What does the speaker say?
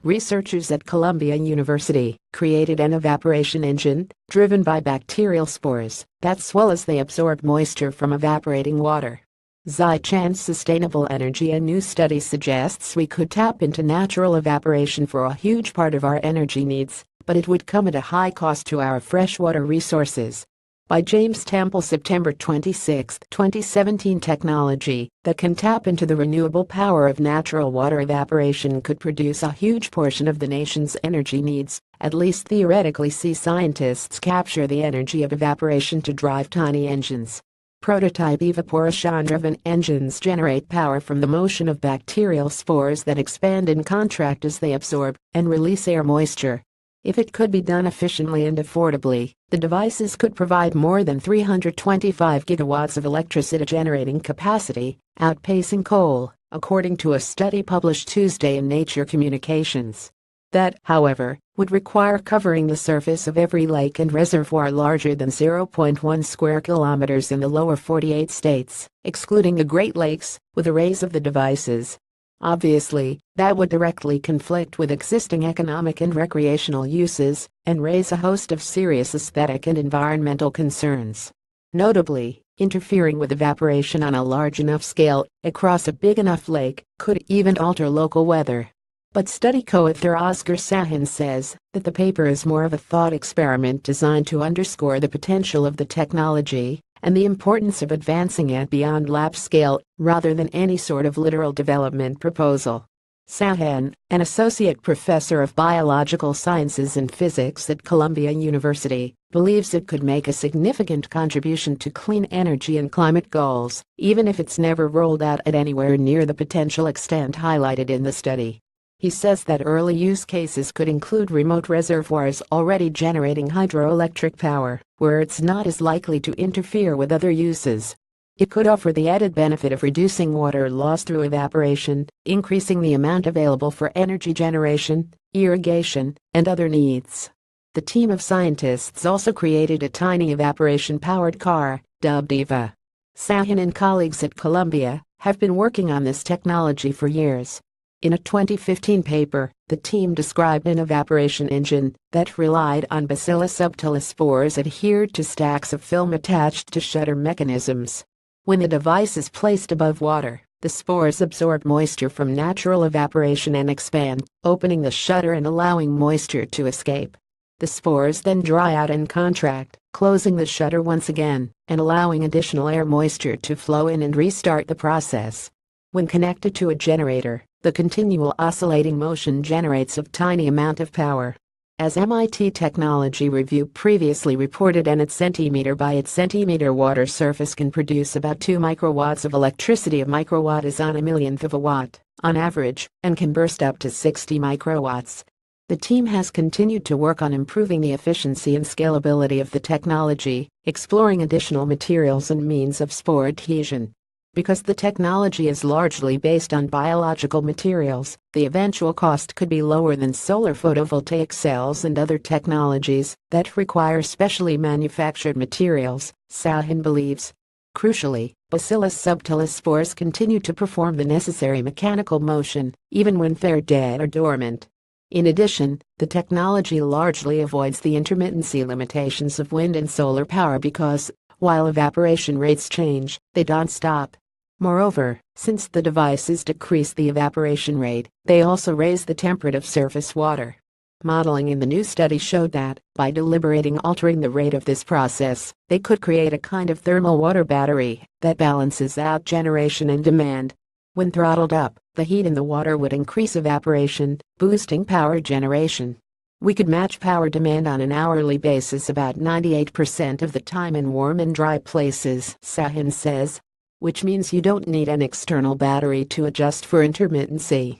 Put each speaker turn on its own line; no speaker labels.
researchers at Columbia University created an evaporation engine driven by bacterial spores that swell as they absorb moisture from evaporating water. Zichan's sustainable energy. A new study suggests we could tap into natural evaporation for a huge part of our energy needs, but it would come at a high cost to our freshwater resources. By James Temple, September 26, 2017. Technology that can tap into the renewable power of natural water evaporation could produce a huge portion of the nation's energy needs, at least theoretically. Scientists capture the energy of evaporation to drive tiny engines. Prototype evaporation-driven engines generate power from the motion of bacterial spores that expand and contract as they absorb and release air moisture. If it could be done efficiently and affordably, the devices could provide more than 325 gigawatts of electricity generating capacity, outpacing coal, according to a study published Tuesday in Nature Communications. That, however, would require covering the surface of every lake and reservoir larger than 0.1 square kilometers in the lower 48 states, excluding the Great Lakes, with arrays of the devices. Obviously, that would directly conflict with existing economic and recreational uses and raise a host of serious aesthetic and environmental concerns. Notably, interfering with evaporation on a large enough scale across a big enough lake could even alter local weather. But study co-author Oscar Sahin says that the paper is more of a thought experiment designed to underscore the potential of the technology and the importance of advancing it beyond lab scale rather than any sort of literal development proposal. Sahin, an associate professor of biological sciences and physics at Columbia University, believes it could make a significant contribution to clean energy and climate goals, even if it's never rolled out at anywhere near the potential extent highlighted in the study. He says that early use cases could include remote reservoirs already generating hydroelectric power, where it's not as likely to interfere with other uses. It could offer the added benefit of reducing water loss through evaporation, increasing the amount available for energy generation, irrigation, and other needs. The team of scientists also created a tiny evaporation-powered car, dubbed EVA. Sahin and colleagues at Columbia have been working on this technology for years. In a 2015 paper, the team described an evaporation engine that relied on Bacillus subtilis spores adhered to stacks of film attached to shutter mechanisms. When the device is placed above water, the spores absorb moisture from natural evaporation and expand, opening the shutter and allowing moisture to escape. The spores then dry out and contract, closing the shutter once again and allowing additional air moisture to flow in and restart the process. When connected to a generator, the continual oscillating motion generates a tiny amount of power. As MIT Technology Review previously reported, and its centimeter by its centimeter water surface can produce about 2 microwatts of electricity. A microwatt is on a millionth of a watt, on average, and can burst up to 60 microwatts. The team has continued to work on improving the efficiency and scalability of the technology, exploring additional materials and means of spore adhesion. Because the technology is largely based on biological materials, the eventual cost could be lower than solar photovoltaic cells and other technologies that require specially manufactured materials, Sahin believes. Crucially, Bacillus subtilis spores continue to perform the necessary mechanical motion, even when they're dead or dormant. In addition, the technology largely avoids the intermittency limitations of wind and solar power because, while evaporation rates change, they don't stop. Moreover, since the devices decrease the evaporation rate, they also raise the temperature of surface water. Modeling in the new study showed that, by deliberately altering the rate of this process, they could create a kind of thermal water battery that balances out generation and demand. When throttled up, the heat in the water would increase evaporation, boosting power generation. We could match power demand on an hourly basis about 98% of the time in warm and dry places, Sahin says. Which means you don't need an external battery to adjust for intermittency.